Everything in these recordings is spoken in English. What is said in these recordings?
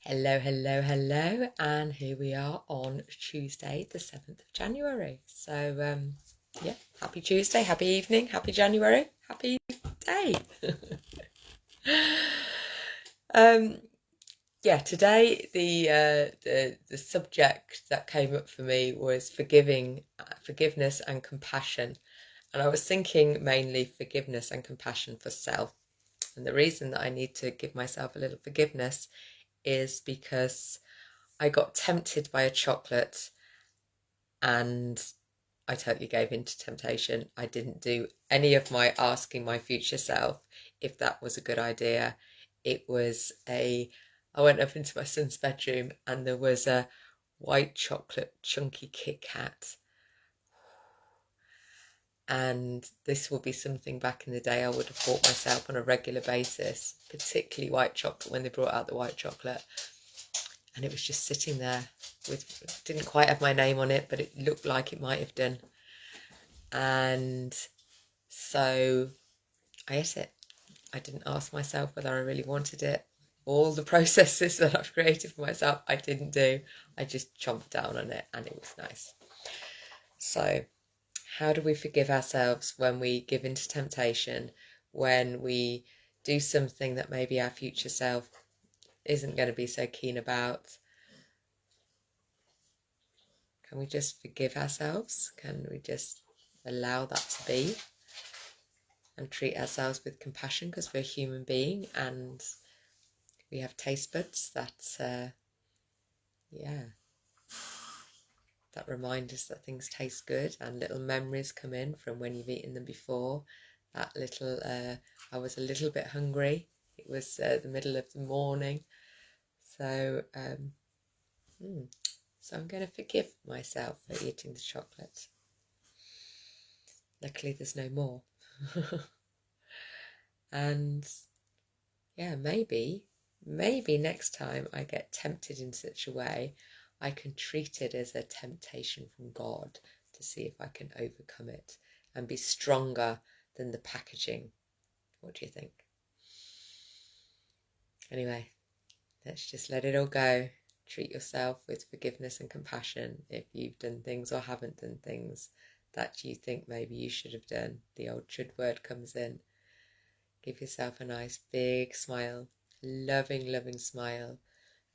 Hello, hello, hello, and here we are on Tuesday, the 7th of January. So, yeah, happy Tuesday, happy evening, happy January, happy day. Yeah, today the subject that came up for me was forgiveness and compassion, and I was thinking mainly forgiveness and compassion for self. And the reason that I need to give myself a little forgiveness is because I got tempted by a chocolate and I totally gave in to temptation. I didn't do any of my asking my future self if that was a good idea. I went up into my son's bedroom and there was a white chocolate chunky Kit Kat. And this will be something back in the day I would have bought myself on a regular basis, particularly white chocolate when they brought out the white chocolate. And it was just sitting there didn't quite have my name on it, but it looked like it might have done. And so I ate it. I didn't ask myself whether I really wanted it. All the processes that I've created for myself, I didn't do. I just chomped down on it and it was nice. So how do we forgive ourselves when we give in to temptation, when we do something that maybe our future self isn't going to be so keen about? Can we just forgive ourselves? Can we just allow that to be and treat ourselves with compassion, because we're a human being and we have taste buds that that remind us that things taste good, and little memories come in from when you've eaten them before. That little I was a little bit hungry. It was the middle of the morning, so I'm going to forgive myself for eating the chocolate. Luckily there's no more. And yeah, maybe next time I get tempted in such a way, I can treat it as a temptation from God to see if I can overcome it and be stronger than the packaging. What do you think? Anyway, let's just let it all go. Treat yourself with forgiveness and compassion if you've done things or haven't done things that you think maybe you should have done. The old should word comes in. Give yourself a nice big smile, loving, loving smile,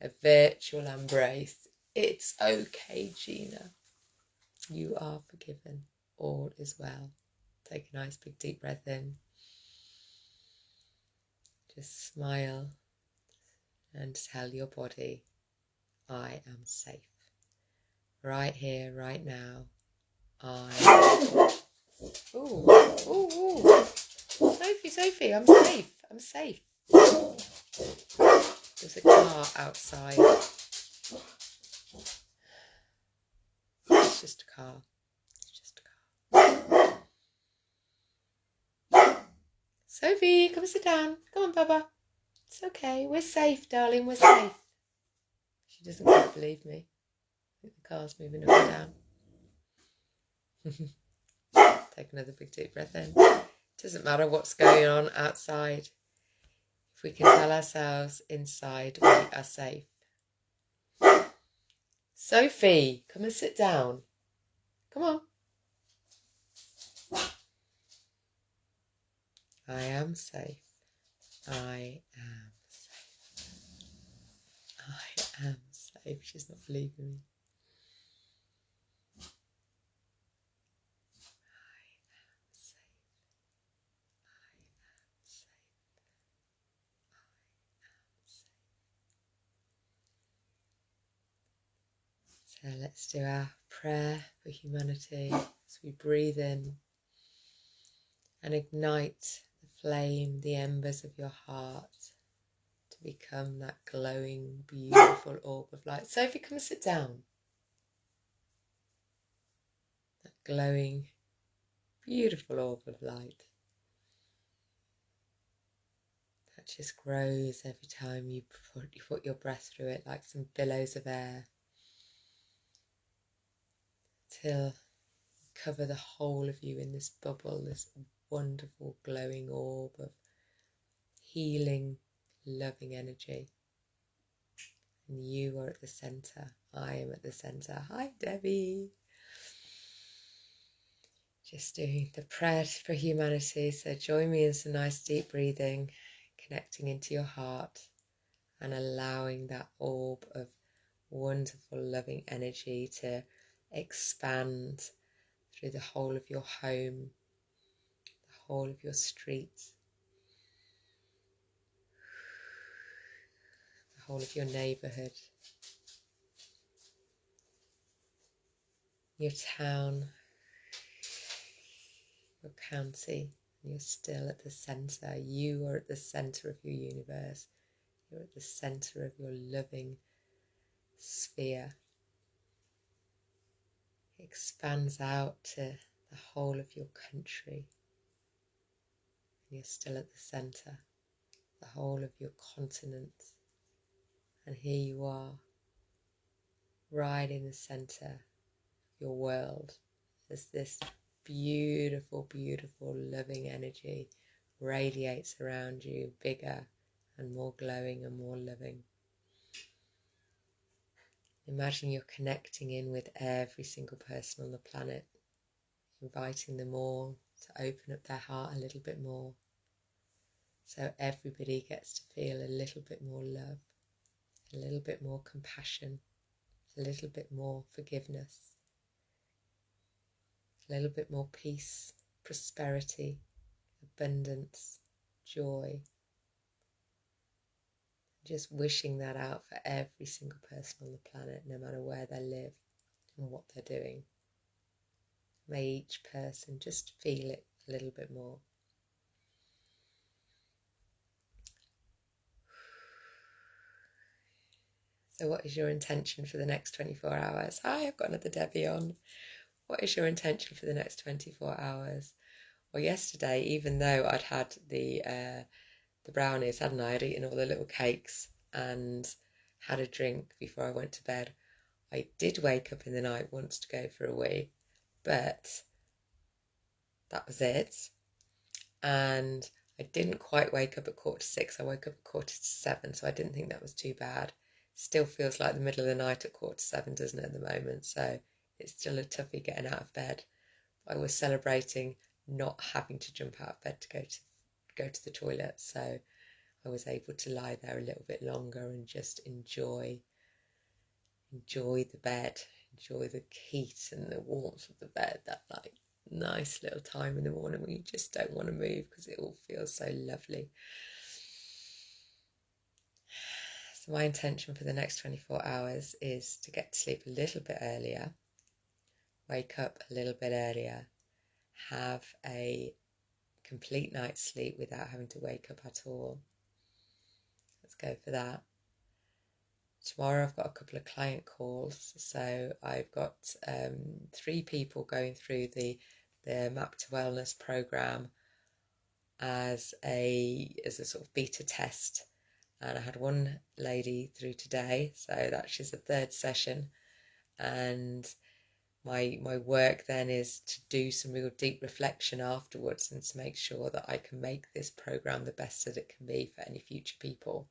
a virtual embrace. It's okay, Gina. You are forgiven. All is well. Take a nice big deep breath in. Just smile and tell your body, I am safe. Right here, right now. Ooh. Sophie, I'm safe. I'm safe. There's a car outside. It's just a car. Sophie, come sit down. Come on, Baba. It's okay. We're safe, darling. We're safe. She doesn't quite believe me. I think the car's moving up and down. Take another big deep breath in. It doesn't matter what's going on outside. If we can tell ourselves inside we are safe. Sophie, come and sit down. Come on. I am safe. I am safe. I am safe. She's not believing me. So let's do our prayer for humanity as we breathe in and ignite the flame, the embers of your heart to become that glowing, beautiful orb of light. Sophie, come and sit down. That glowing, beautiful orb of light that just grows every time you put your breath through it, like some billows of air, till you cover the whole of you in this bubble, this wonderful glowing orb of healing, loving energy. and you are at the center. I am at the center. Hi, Debbie. Just doing the prayer for humanity. So join me in some nice deep breathing, connecting into your heart and allowing that orb of wonderful loving energy to expand through the whole of your home, the whole of your street, the whole of your neighbourhood, your town, your county. And you're still at the centre. You are at the centre of your universe. You're at the centre of your loving sphere. It expands out to the whole of your country. And you're still at the centre, the whole of your continent. And here you are, right in the centre of your world, as this beautiful, beautiful, loving energy radiates around you, bigger and more glowing and more loving. Imagine you're connecting in with every single person on the planet, inviting them all to open up their heart a little bit more, so everybody gets to feel a little bit more love, a little bit more compassion, a little bit more forgiveness, a little bit more peace, prosperity, abundance, joy. Just wishing that out for every single person on the planet, no matter where they live and what they're doing. May each person just feel it a little bit more. So what is your intention for the next 24 hours? Hi, I've got another Debbie on. What is your intention for the next 24 hours? Well, yesterday, even though I'd had the brownies, hadn't I? I'd eaten all the little cakes and had a drink before I went to bed. I did wake up in the night once to go for a wee, but that was it. And I didn't quite wake up at 6:15. I woke up at 6:45, so I didn't think that was too bad. Still feels like the middle of the night at 6:45, doesn't it, at the moment? So it's still a toughie getting out of bed. I was celebrating not having to jump out of bed to go to the toilet, so I was able to lie there a little bit longer and just enjoy the bed, enjoy the heat and the warmth of the bed, that like nice little time in the morning when you just don't want to move because it all feels so lovely. So my intention for the next 24 hours is to get to sleep a little bit earlier, wake up a little bit earlier, have a complete night's sleep without having to wake up at all. Let's go for that. Tomorrow I've got a couple of client calls, so I've got 3 people going through the Map to Wellness program as a sort of beta test, and I had one lady through today, so she's the 3rd session, and my work then is to do some real deep reflection afterwards and to make sure that I can make this program the best that it can be for any future people,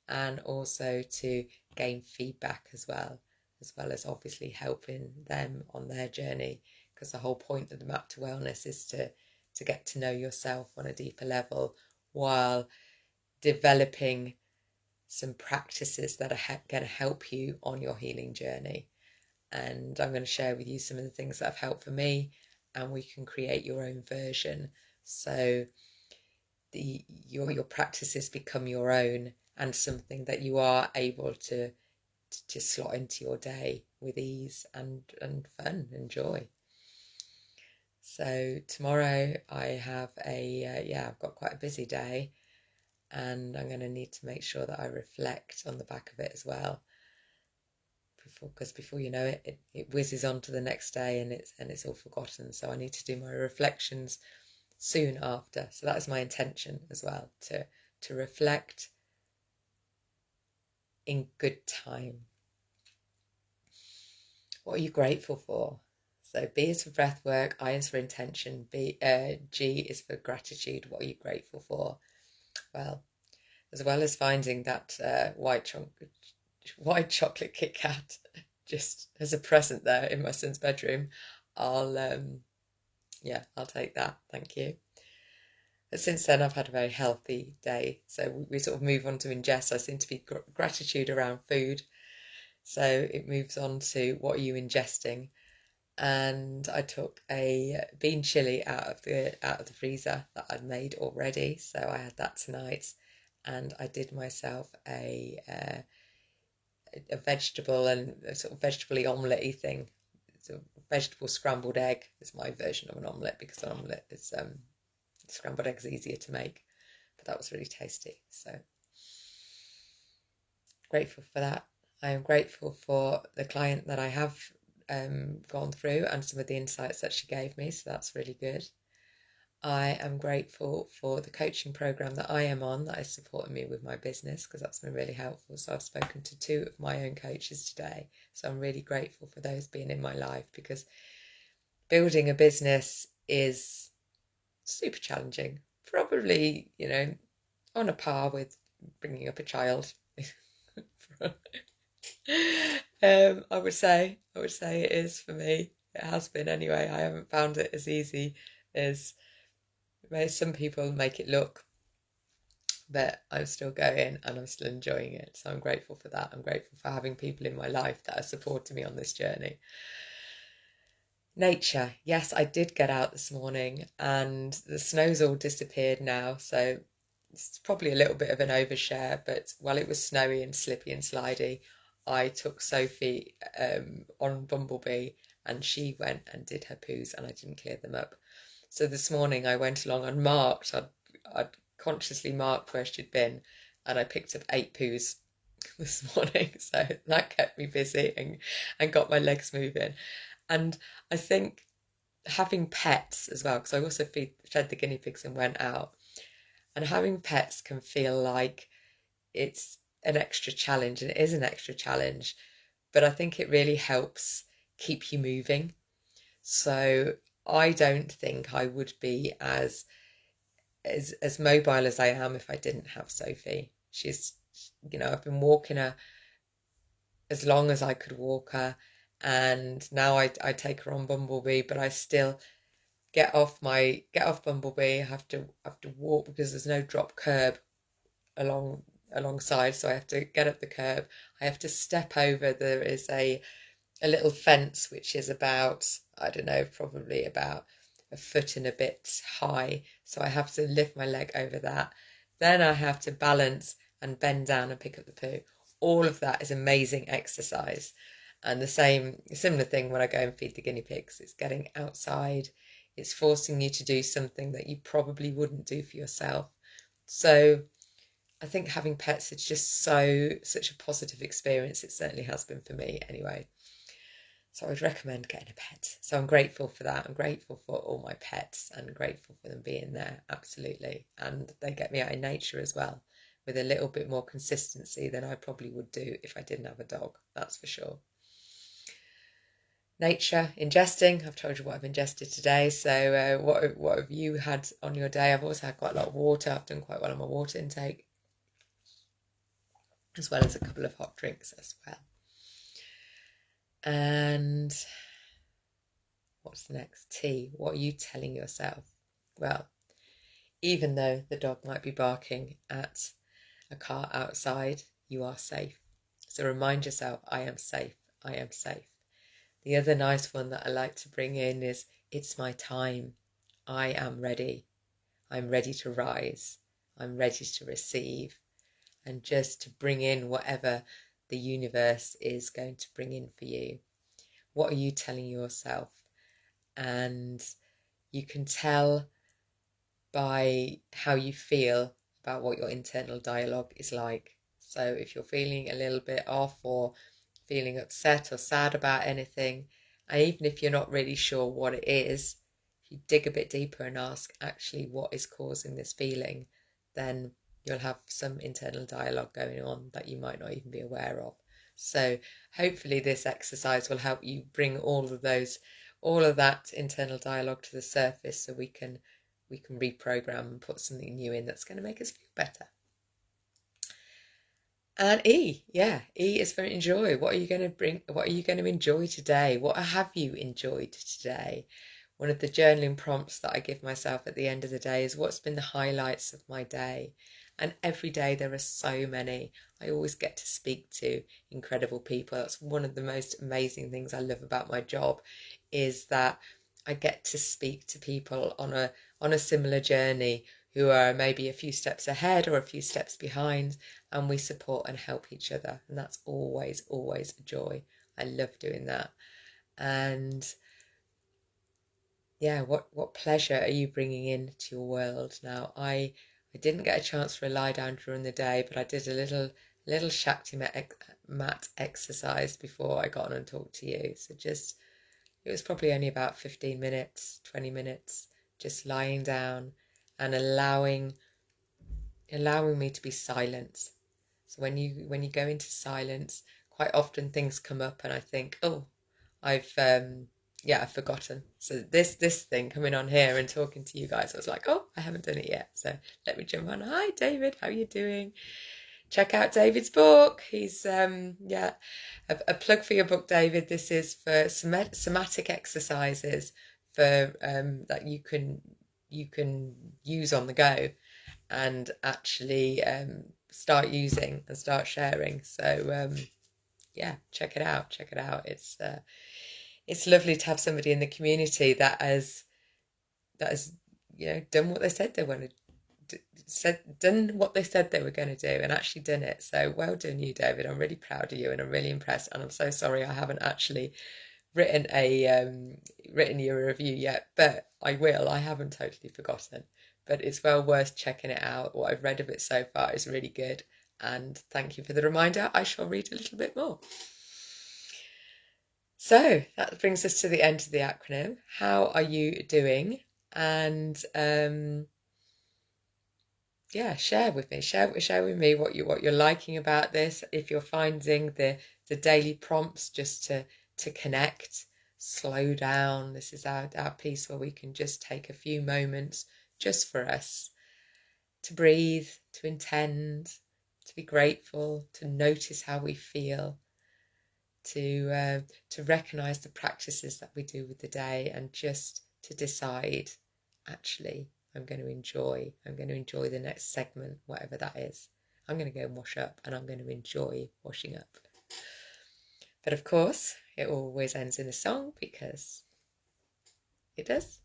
and also to gain feedback as well as obviously helping them on their journey, because the whole point of the Map to Wellness is to get to know yourself on a deeper level while developing some practices that are going to help you on your healing journey. And I'm going to share with you some of the things that have helped for me, and we can create your own version, so your practices become your own and something that you are able to slot into your day with ease and fun and joy. So tomorrow I have I've got quite a busy day, and I'm going to need to make sure that I reflect on the back of it as well, because before you know it, it whizzes on to the next day and it's all forgotten. So I need to do my reflections soon after. So that is my intention as well, to reflect in good time. What are you grateful for? So B is for breath work, I is for intention, G is for gratitude. What are you grateful for? Well as finding that white white chocolate Kit Kat just as a present there in my son's bedroom, I'll I'll take that. Thank you. But since then, I've had a very healthy day. So we sort of move on to ingest. I seem to be gratitude around food. So it moves on to what are you ingesting? And I took a bean chili out of the freezer that I'd made already. So I had that tonight, and I did myself a vegetable and a sort of vegetable-y omelette-y thing. It's a vegetable scrambled egg is my version of an omelette, because an omelette is scrambled eggs easier to make, but that was really tasty. So grateful for that. I am grateful for the client that I have gone through and some of the insights that she gave me, so that's really good. I am grateful for the coaching program that I am on, that is supporting me with my business, because that's been really helpful. So I've spoken to 2 of my own coaches today, so I'm really grateful for those being in my life, because building a business is super challenging, probably, on a par with bringing up a child. I would say it is for me. It has been anyway. I haven't found it as easy as some people make it look, but I'm still going and I'm still enjoying it. So I'm grateful for that. I'm grateful for having people in my life that are supporting me on this journey. Nature. Yes, I did get out this morning and the snow's all disappeared now. So it's probably a little bit of an overshare, but while it was snowy and slippy and slidey, I took Sophie on Bumblebee and she went and did her poos and I didn't clear them up. So this morning I went along and marked, I'd consciously marked where she'd been, and I picked up 8 poos this morning. So that kept me busy and got my legs moving. And I think having pets as well, because I also fed the guinea pigs and went out, and having pets can feel like it's an extra challenge, and it is an extra challenge, but I think it really helps keep you moving. So I don't think I would be as mobile as I am if I didn't have Sophie. She's, I've been walking her as long as I could walk her, and now I take her on Bumblebee, but I still get off Bumblebee. I have to walk because there's no drop curb alongside, so I have to get up the curb. I have to step over. There is a little fence which is about, I don't know, probably about a foot and a bit high, so I have to lift my leg over that. Then I have to balance and bend down and pick up the poo. All of that is amazing exercise. And similar thing when I go and feed the guinea pigs. It's getting outside. It's forcing you to do something that you probably wouldn't do for yourself. So I think having pets is just such a positive experience. It certainly has been for me anyway. So I would recommend getting a pet. So I'm grateful for that. I'm grateful for all my pets and grateful for them being there, absolutely. And they get me out in nature as well, with a little bit more consistency than I probably would do if I didn't have a dog, that's for sure. Nature, ingesting. I've told you what I've ingested today. So what have you had on your day? I've also had quite a lot of water. I've done quite well on my water intake, as well as a couple of hot drinks as well. And what's next? Tea. What are you telling yourself? Well, even though the dog might be barking at a car outside, you are safe. So remind yourself, I am safe. I am safe. The other nice one that I like to bring in is, it's my time. I am ready. I'm ready to rise. I'm ready to receive. And just to bring in whatever the universe is going to bring in for you. What are you telling yourself? And you can tell by how you feel about what your internal dialogue is like. So if you're feeling a little bit off or feeling upset or sad about anything, and even if you're not really sure what it is, if you dig a bit deeper and ask actually what is causing this feeling, then you'll have some internal dialogue going on that you might not even be aware of. So hopefully this exercise will help you bring all of that internal dialogue to the surface, so we can reprogram and put something new in that's going to make us feel better. And E, yeah, E is for enjoy. What are you going to bring? What are you going to enjoy today? What have you enjoyed today? One of the journaling prompts that I give myself at the end of the day is what's been the highlights of my day? And every day there are so many. I always get to speak to incredible people. That's one of the most amazing things I love about my job, is that I get to speak to people on a similar journey who are maybe a few steps ahead or a few steps behind, and we support and help each other. And that's always, always a joy. I love doing that. And yeah, what pleasure are you bringing into your world now? I didn't get a chance for a lie down during the day, but I did a little Shakti mat exercise before I got on and talked to you. So just, it was probably only about 15 minutes, 20 minutes, just lying down and allowing me to be silent. So when you go into silence, quite often things come up and I think, oh, I've I've forgotten. So this thing coming on here and talking to you guys, I was like, oh, I haven't done it yet. So let me jump on. Hi David, how are you doing? Check out David's book. He's a plug for your book, David. This is for somatic exercises for that you can use on the go and actually start using and start sharing. So check it out. Check it out. It's lovely to have somebody in the community that has done what they said they wanted. Done what they said they were going to do and actually done it. So well done you, David. I'm really proud of you and I'm really impressed, and I'm so sorry I haven't actually written you a review yet, but I will. I haven't totally forgotten, but it's well worth checking it out. What I've read of it so far is really good, and thank you for the reminder. I shall read a little bit more. So that brings us to the end of the acronym. How are you doing? And share with me. Share with me what you're liking about this. If you're finding the daily prompts just to connect, slow down. This is our piece where we can just take a few moments just for us to breathe, to intend, to be grateful, to notice how we feel, to recognize the practices that we do with the day, and just to decide, actually, I'm going to enjoy the next segment, whatever that is. I'm going to go and wash up, and I'm going to enjoy washing up. But of course, it always ends in a song, because it does.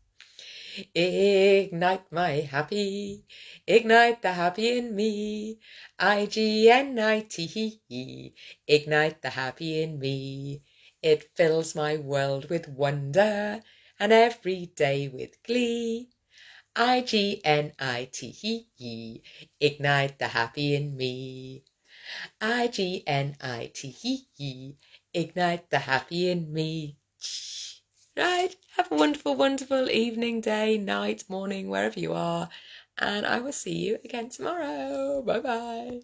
Ignite my happy, ignite the happy in me. IGNITE, ignite the happy in me. It fills my world with wonder and every day with glee. IGNITE, ignite the happy in me. IGNITE, ignite the happy in me. Right, have a wonderful, wonderful evening, day, night, morning, wherever you are, and I will see you again tomorrow. Bye bye.